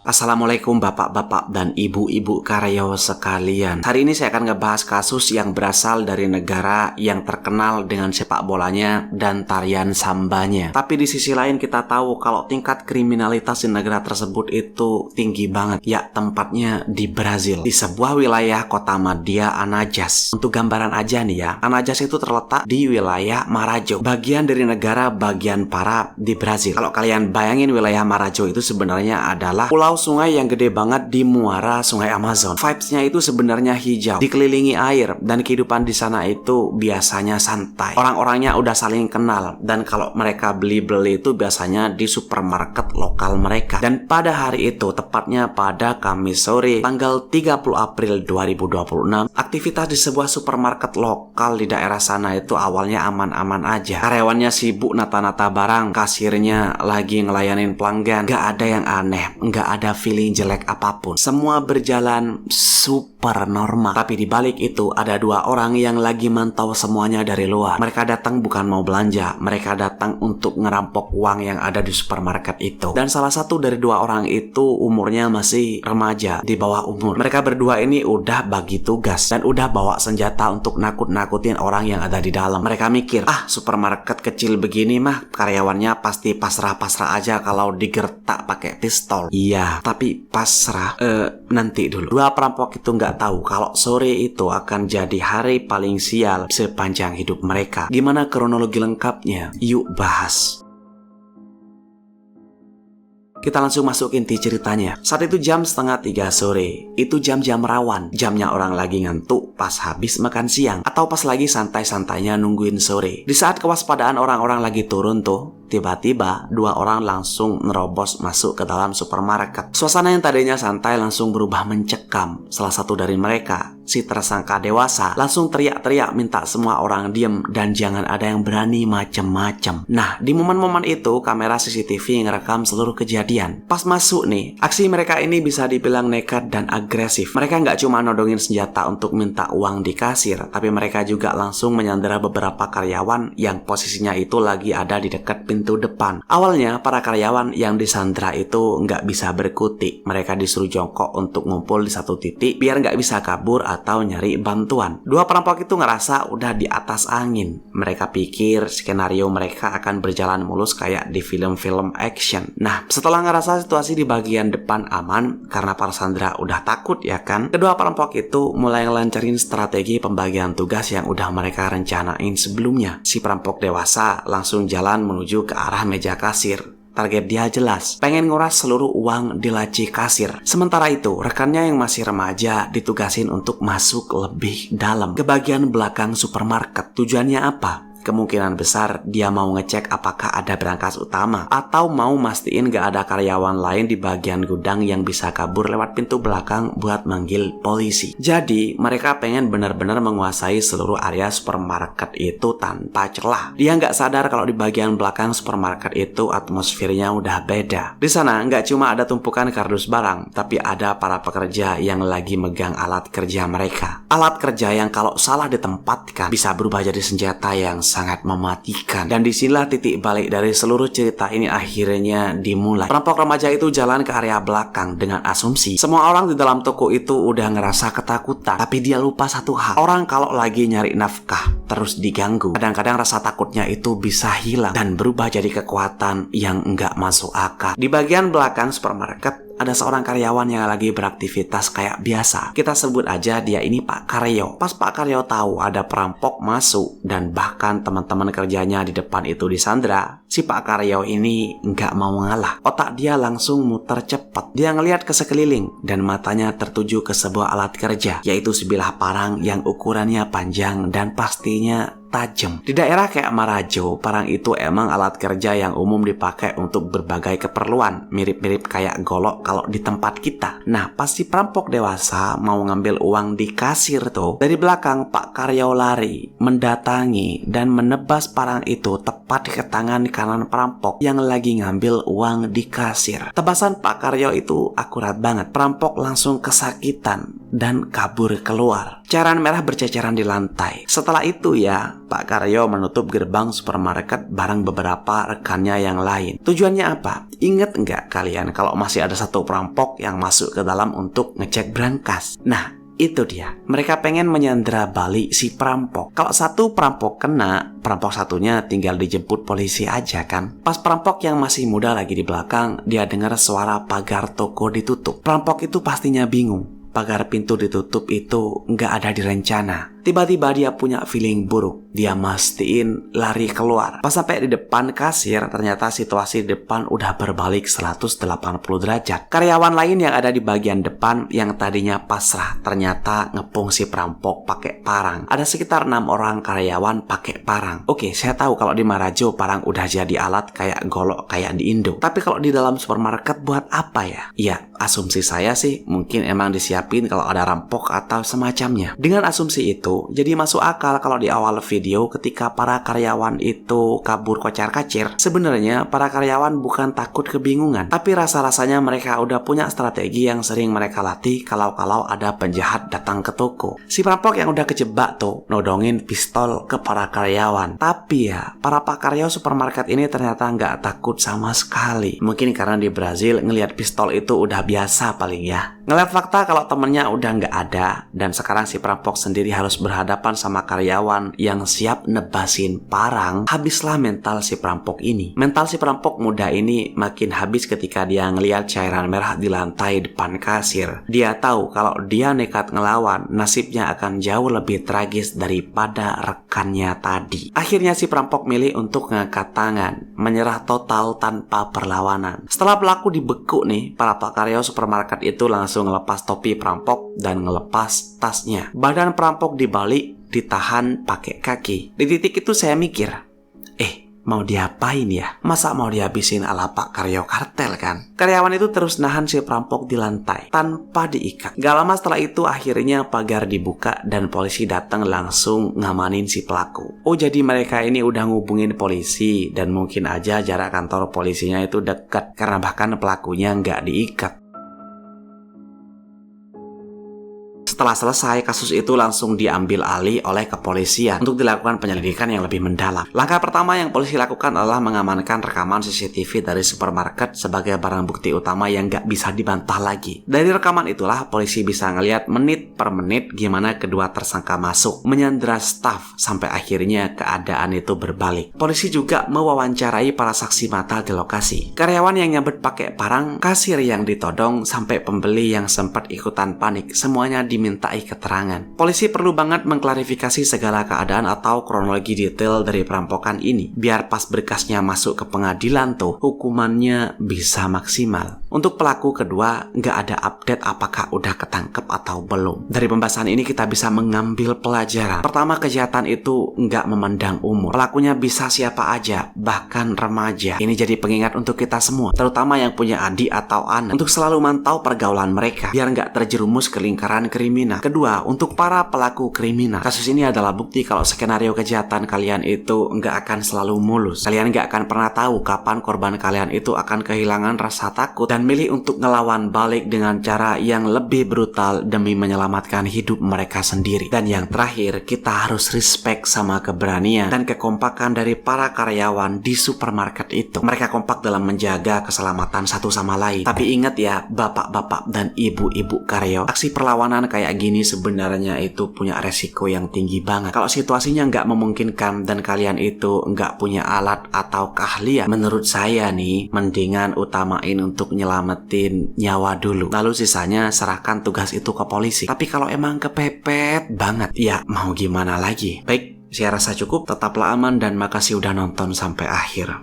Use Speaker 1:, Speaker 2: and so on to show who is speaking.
Speaker 1: Assalamualaikum bapak-bapak dan ibu-ibu karyawan sekalian. Hari ini saya akan ngebahas kasus yang berasal dari negara yang terkenal dengan sepak bolanya dan tarian sambanya. Tapi di sisi lain kita tahu kalau tingkat kriminalitas di negara tersebut itu tinggi banget. Ya, tempatnya di Brazil, di sebuah wilayah kota Madhya Anajas. Untuk gambaran aja nih ya, Anajas itu terletak di wilayah Marajo, bagian dari negara bagian Pará di Brazil. Kalau kalian bayangin wilayah Marajo itu sebenarnya adalah pulau sungai yang gede banget di muara sungai Amazon. Vibes-nya itu sebenarnya hijau, dikelilingi air, dan kehidupan di sana itu biasanya santai. Orang-orangnya udah saling kenal, dan kalau mereka beli-beli itu biasanya di supermarket lokal mereka. Dan pada hari itu, tepatnya pada Kamis sore, tanggal 30 April 2026, aktivitas di sebuah supermarket lokal di daerah sana itu awalnya aman-aman aja. Karyawannya sibuk nata-nata barang, kasirnya lagi ngelayanin pelanggan, gak ada yang aneh, gak ada feeling jelek apapun. Semua berjalan super normal. Tapi di balik itu ada dua orang yang lagi mantau semuanya dari luar. Mereka datang bukan mau belanja, mereka datang untuk ngerampok uang yang ada di supermarket itu. Dan salah satu dari dua orang itu umurnya masih remaja, di bawah umur. Mereka berdua ini udah bagi tugas dan udah bawa senjata untuk nakut-nakutin orang yang ada di dalam. Mereka mikir, supermarket kecil begini mah karyawannya pasti pasrah-pasrah aja kalau digertak pakai pistol. Iya, tapi pasrah nanti dulu. Dua perampok itu nggak tahu kalau sore itu akan jadi hari paling sial sepanjang hidup mereka. Gimana kronologi lengkapnya? Yuk bahas. Kita langsung masuk inti ceritanya. Saat itu jam 2:30 sore. Itu jam-jam rawan. Jamnya orang lagi ngantuk pas habis makan siang, atau pas lagi santai-santainya nungguin sore. Di saat kewaspadaan orang-orang lagi turun tuh, tiba-tiba dua orang langsung nerobos masuk ke dalam supermarket. Suasana yang tadinya santai langsung berubah mencekam. Salah satu dari mereka, si tersangka dewasa, langsung teriak-teriak minta semua orang diem dan jangan ada yang berani macem-macem. Nah, di momen-momen itu kamera CCTV ngerekam seluruh kejadian. Pas masuk nih, aksi mereka ini bisa dibilang nekat dan agresif. Mereka nggak cuma nodongin senjata untuk minta uang di kasir, tapi mereka juga langsung menyandera beberapa karyawan yang posisinya itu lagi ada di dekat pintu depan. Awalnya para karyawan yang disandra itu nggak bisa berkutik. Mereka disuruh jongkok untuk ngumpul di satu titik biar nggak bisa kabur atau nyari bantuan. Dua perampok itu ngerasa udah di atas angin. Mereka pikir skenario mereka akan berjalan mulus kayak di film-film action. Nah, setelah ngerasa situasi di bagian depan aman karena para sandera udah takut ya kan, kedua perampok itu mulai ngelancarin strategi pembagian tugas yang udah mereka rencanain sebelumnya. Si perampok dewasa langsung jalan menuju ke arah meja kasir. Target dia jelas, pengen nguras seluruh uang di laci kasir. Sementara itu, rekannya yang masih remaja ditugasin untuk masuk lebih dalam ke bagian belakang supermarket. Tujuannya apa? Kemungkinan besar dia mau ngecek apakah ada brankas utama atau mau mastiin gak ada karyawan lain di bagian gudang yang bisa kabur lewat pintu belakang buat manggil polisi. Jadi mereka pengen benar-benar menguasai seluruh area supermarket itu tanpa celah. Dia gak sadar kalau di bagian belakang supermarket itu atmosfernya udah beda. Di sana gak cuma ada tumpukan kardus barang, tapi ada para pekerja yang lagi megang alat kerja mereka. Alat kerja yang kalau salah ditempatkan bisa berubah jadi senjata yang sangat mematikan. Dan disinilah titik balik dari seluruh cerita ini akhirnya dimulai. Perampok remaja itu jalan ke area belakang dengan asumsi semua orang di dalam toko itu udah ngerasa ketakutan. Tapi dia lupa satu hal. Orang kalau lagi nyari nafkah terus diganggu, kadang-kadang rasa takutnya itu bisa hilang dan berubah jadi kekuatan yang enggak masuk akal. Di bagian belakang supermarket ada seorang karyawan yang lagi beraktivitas kayak biasa. Kita sebut aja dia ini Pak Karyo. Pas Pak Karyo tahu ada perampok masuk dan bahkan teman-teman kerjanya di depan itu disandra, si Pak Karyo ini nggak mau ngalah. Otak dia langsung muter cepat. Dia ngelihat ke sekeliling dan matanya tertuju ke sebuah alat kerja, yaitu sebilah parang yang ukurannya panjang dan pastinya tajam. Di daerah kayak Marajo, parang itu emang alat kerja yang umum dipakai untuk berbagai keperluan, mirip-mirip kayak golok kalau di tempat kita. Nah, pas si perampok dewasa mau ngambil uang di kasir tuh, dari belakang Pak Karyo lari, mendatangi dan menebas parang itu tepat ke tangan kanan perampok yang lagi ngambil uang di kasir. Tebasan Pak Karyo itu akurat banget. Perampok langsung kesakitan dan kabur keluar. Cairan merah berceceran di lantai. Setelah itu ya, Pak Karyo menutup gerbang supermarket bareng beberapa rekannya yang lain. Tujuannya apa? Ingat nggak kalian kalau masih ada satu perampok yang masuk ke dalam untuk ngecek brankas? Nah, itu dia. Mereka pengen menyandera balik si perampok. Kalau satu perampok kena, perampok satunya tinggal dijemput polisi aja kan. Pas perampok yang masih muda lagi di belakang, dia dengar suara pagar toko ditutup. Perampok itu pastinya bingung. Pagar pintu ditutup itu nggak ada direncana. Tiba-tiba dia punya feeling buruk. Dia mastiin lari keluar. Pas sampai di depan kasir, ternyata situasi di depan udah berbalik 180 derajat. Karyawan lain yang ada di bagian depan yang tadinya pasrah, ternyata ngepung si perampok pakai parang. Ada sekitar 6 orang karyawan pakai parang. Oke, saya tahu kalau di Marajo parang udah jadi alat kayak golok kayak di Indo. Tapi kalau di dalam supermarket buat apa ya? Ya, asumsi saya sih mungkin emang disiapin kalau ada rampok atau semacamnya. Dengan asumsi itu, jadi masuk akal kalau di awal video ketika para karyawan itu kabur kocar-kacir. Sebenarnya para karyawan bukan takut kebingungan, tapi rasa-rasanya mereka udah punya strategi yang sering mereka latih kalau ada penjahat datang ke toko. Si perampok yang udah kejebak tuh nodongin pistol ke para karyawan. Tapi ya, para pak karyawan supermarket ini ternyata nggak takut sama sekali. Mungkin karena di Brazil ngelihat pistol itu udah biasa paling ya. Ngeliat fakta kalau temennya udah nggak ada, dan sekarang si perampok sendiri harus berhadapan sama karyawan yang siap nebasin parang, habislah mental si perampok ini. Mental si perampok muda ini makin habis ketika dia ngeliat cairan merah di lantai depan kasir. Dia tahu kalau dia nekat ngelawan, nasibnya akan jauh lebih tragis daripada rekannya tadi. Akhirnya si perampok milih untuk ngangkat tangan, menyerah total tanpa perlawanan. Setelah pelaku dibekuk nih, para karyawan supermarket itu langsung ngelepas topi perampok dan ngelepas tasnya. Badan perampok dibalik, ditahan pakai kaki. Di titik itu saya mikir, mau diapain ya? Masa mau dihabisin ala Pak Karyo kartel kan? Karyawan itu terus nahan si perampok di lantai tanpa diikat. Gak lama setelah itu akhirnya pagar dibuka dan polisi datang langsung ngamanin si pelaku. Oh, jadi mereka ini udah ngubungin polisi dan mungkin aja jarak kantor polisinya itu dekat karena bahkan pelakunya nggak diikat. Setelah selesai, kasus itu langsung diambil alih oleh kepolisian untuk dilakukan penyelidikan yang lebih mendalam. Langkah pertama yang polisi lakukan adalah mengamankan rekaman CCTV dari supermarket sebagai barang bukti utama yang nggak bisa dibantah lagi. Dari rekaman itulah polisi bisa ngeliat menit per menit gimana kedua tersangka masuk, menyandera staf sampai akhirnya keadaan itu berbalik. Polisi juga mewawancarai para saksi mata di lokasi. Karyawan yang nyambet pakai parang, kasir yang ditodong, sampai pembeli yang sempat ikutan panik, semuanya dimintai keterangan. Polisi perlu banget mengklarifikasi segala keadaan atau kronologi detail dari perampokan ini, biar pas berkasnya masuk ke pengadilan tuh, hukumannya bisa maksimal. Untuk pelaku kedua, nggak ada update apakah udah ketangkep atau belum. Dari pembahasan ini kita bisa mengambil pelajaran. Pertama, kejahatan itu nggak memandang umur. Pelakunya bisa siapa aja, bahkan remaja. Ini jadi pengingat untuk kita semua, terutama yang punya adik atau anak, untuk selalu mantau pergaulan mereka, biar nggak terjerumus ke lingkaran kriminal. Kedua, untuk para pelaku kriminal, kasus ini adalah bukti kalau skenario kejahatan kalian itu nggak akan selalu mulus. Kalian nggak akan pernah tahu kapan korban kalian itu akan kehilangan rasa takut dan milih untuk ngelawan balik dengan cara yang lebih brutal demi menyelamatkan hidup mereka sendiri. Dan yang terakhir, kita harus respect sama keberanian dan kekompakan dari para karyawan di supermarket itu. Mereka kompak dalam menjaga keselamatan satu sama lain. Tapi ingat ya, bapak-bapak dan ibu-ibu karyo, aksi perlawanan kayak gini sebenarnya itu punya resiko yang tinggi banget. Kalau situasinya nggak memungkinkan dan kalian itu nggak punya alat atau keahlian, menurut saya nih, mendingan utamain untuk nyelamatin nyawa dulu. Lalu sisanya serahkan tugas itu ke polisi. Tapi kalau emang kepepet banget, ya mau gimana lagi? Baik, saya rasa cukup. Tetaplah aman dan makasih udah nonton sampai akhir.